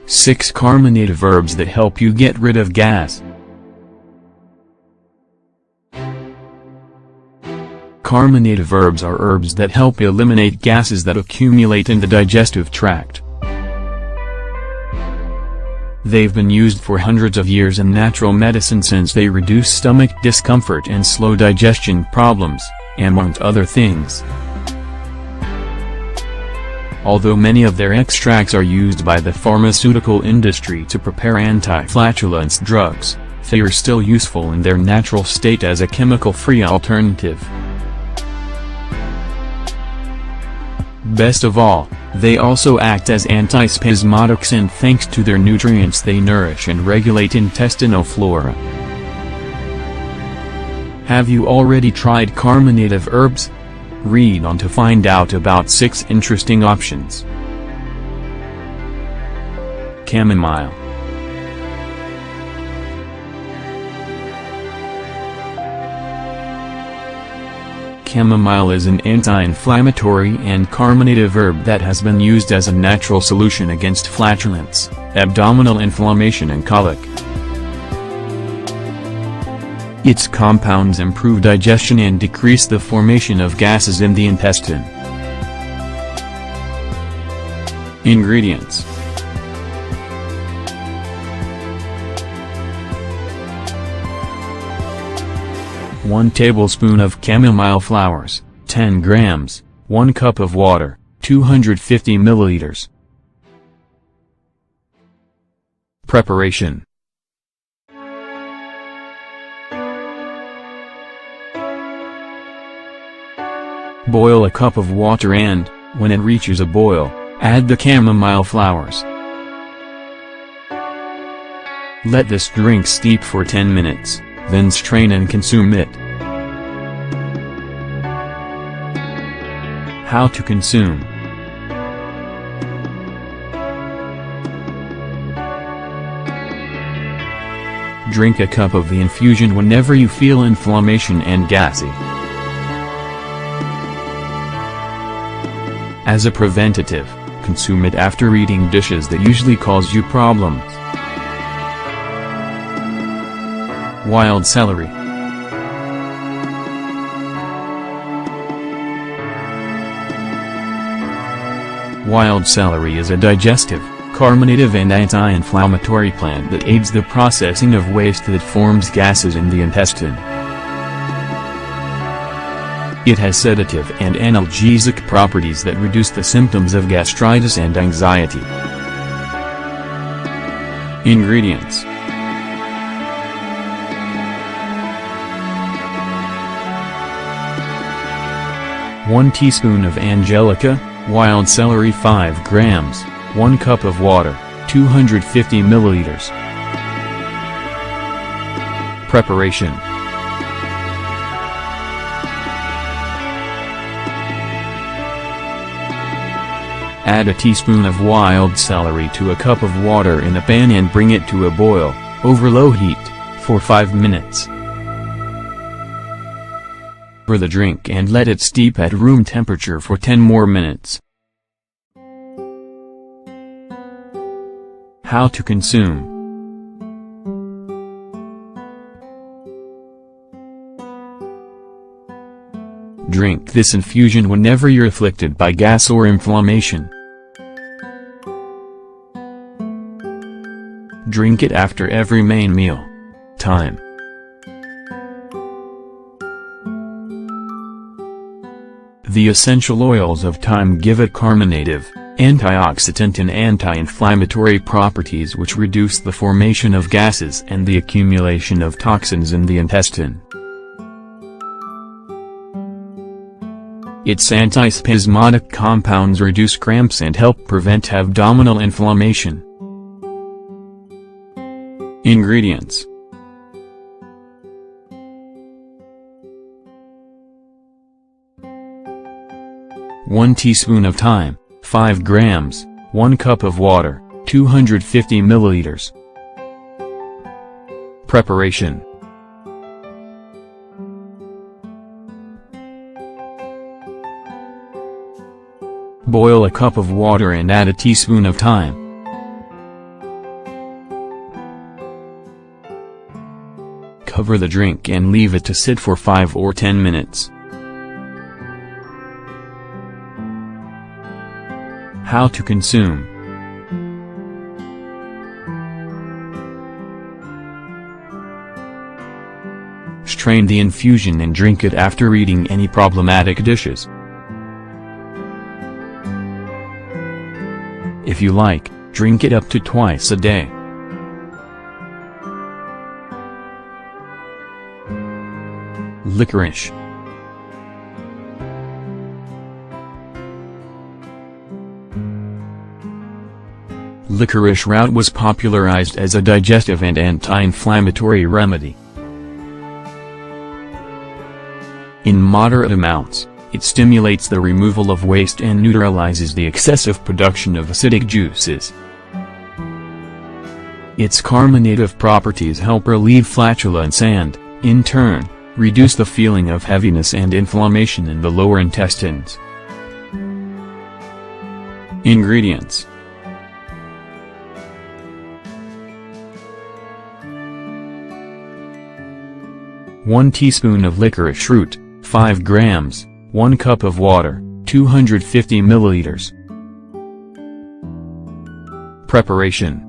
6 carminative herbs that help you get rid of gas. Carminative herbs are herbs that help eliminate gases that accumulate in the digestive tract. They've been used for hundreds of years in natural medicine since they reduce stomach discomfort and slow digestion problems, among other things. Although many of their extracts are used by the pharmaceutical industry to prepare anti-flatulence drugs, they are still useful in their natural state as a chemical-free alternative. Best of all, they also act as antispasmodics, and thanks to their nutrients they nourish and regulate intestinal flora. Have you already tried carminative herbs? Read on to find out about 6 interesting options. Chamomile. Chamomile is an anti-inflammatory and carminative herb that has been used as a natural solution against flatulence, abdominal inflammation and colic. Its compounds improve digestion and decrease the formation of gases in the intestine. Ingredients: 1 tablespoon of chamomile flowers, 10 grams, 1 cup of water, 250 milliliters. Preparation: boil a cup of water and, when it reaches a boil, add the chamomile flowers. Let this drink steep for 10 minutes, then strain and consume it. How to consume. Drink a cup of the infusion whenever you feel inflammation and gassy. As a preventative, consume it after eating dishes that usually cause you problems. Wild celery. Wild celery is a digestive, carminative and anti-inflammatory plant that aids the processing of waste that forms gases in the intestine. It has sedative and analgesic properties that reduce the symptoms of gastritis and anxiety. Ingredients: 1 teaspoon of angelica, wild celery 5 grams, 1 cup of water, 250 milliliters. Preparation: add a teaspoon of wild celery to a cup of water in a pan and bring it to a boil, over low heat, for 5 minutes. Pour the drink and let it steep at room temperature for 10 more minutes. How to consume. Drink this infusion whenever you're afflicted by gas or inflammation. Drink it after every main meal. Time: the essential oils of thyme give it carminative, antioxidant and anti-inflammatory properties which reduce the formation of gases and the accumulation of toxins in the intestine. Its antispasmodic compounds reduce cramps and help prevent abdominal inflammation. Ingredients: 1 teaspoon of thyme, 5 grams, 1 cup of water, 250 milliliters. Preparation: boil a cup of water and add a teaspoon of thyme. cover the drink and leave it to sit for 5 or 10 minutes. How to consume. Strain the infusion and drink it after eating any problematic dishes. If you like, drink it up to twice a day. Licorice. Licorice root was popularized as a digestive and anti-inflammatory remedy. In moderate amounts, it stimulates the removal of waste and neutralizes the excessive production of acidic juices. Its carminative properties help relieve flatulence and, in turn, reduce the feeling of heaviness and inflammation in the lower intestines. Ingredients: 1 teaspoon of licorice root, 5 grams, 1 cup of water, 250 milliliters. Preparation: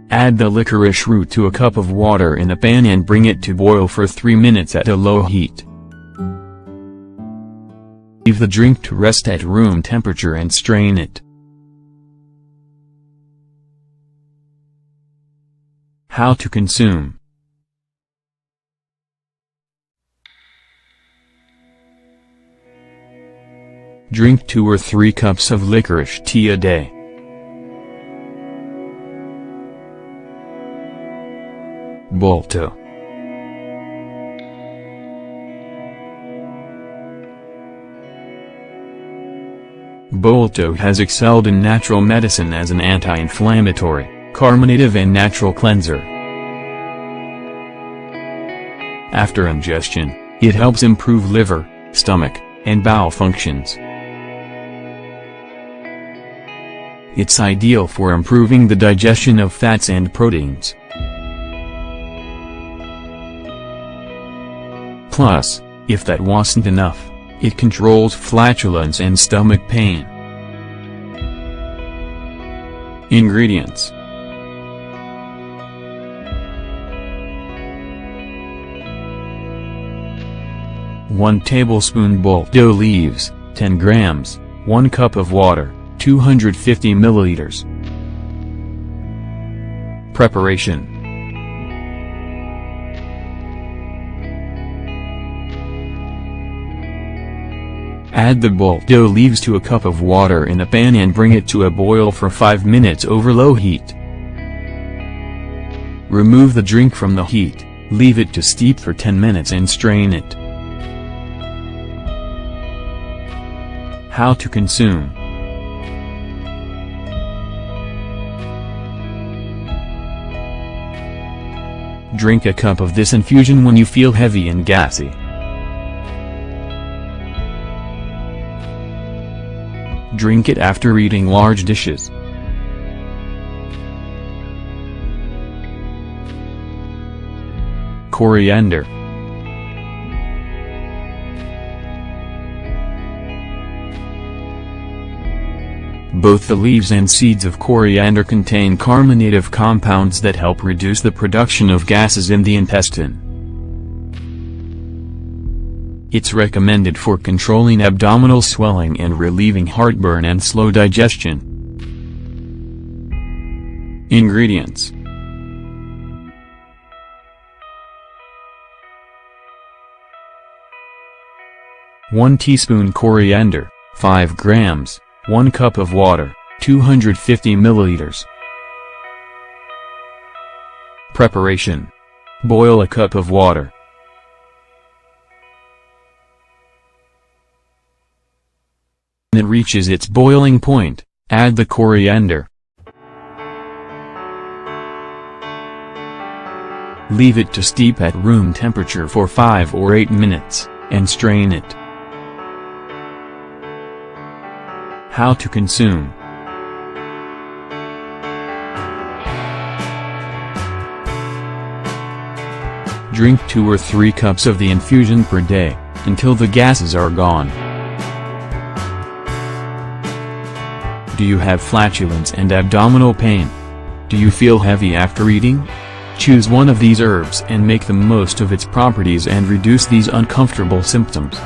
add the licorice root to a cup of water in a pan and bring it to boil for 3 minutes at a low heat. Leave the drink to rest at room temperature and strain it. How to consume. Drink 2 or 3 cups of licorice tea a day. Bolto. Bolto has excelled in natural medicine as an anti-inflammatory, carminative and natural cleanser. After ingestion, it helps improve liver, stomach, and bowel functions. It's ideal for improving the digestion of fats and proteins. Plus, if that wasn't enough, it controls flatulence and stomach pain. Ingredients: 1 tablespoon bolto leaves, 10 grams, 1 cup of water, 250 milliliters. Preparation: add the bolto leaves to a cup of water in a pan and bring it to a boil for 5 minutes over low heat. Remove the drink from the heat, leave it to steep for 10 minutes and strain it. How to consume. Drink a cup of this infusion when you feel heavy and gassy. Drink it after eating large dishes. Coriander. Both the leaves and seeds of coriander contain carminative compounds that help reduce the production of gases in the intestine. It's recommended for controlling abdominal swelling and relieving heartburn and slow digestion. Ingredients: 1 teaspoon coriander, 5 grams, 1 cup of water, 250 milliliters. Preparation: boil a cup of water. When it reaches its boiling point, add the coriander. Leave it to steep at room temperature for 5 or 8 minutes, and strain it. How to consume. Drink 2 or 3 cups of the infusion per day, until the gases are gone. Do you have flatulence and abdominal pain? Do you feel heavy after eating? Choose one of these herbs and make the most of its properties and reduce these uncomfortable symptoms.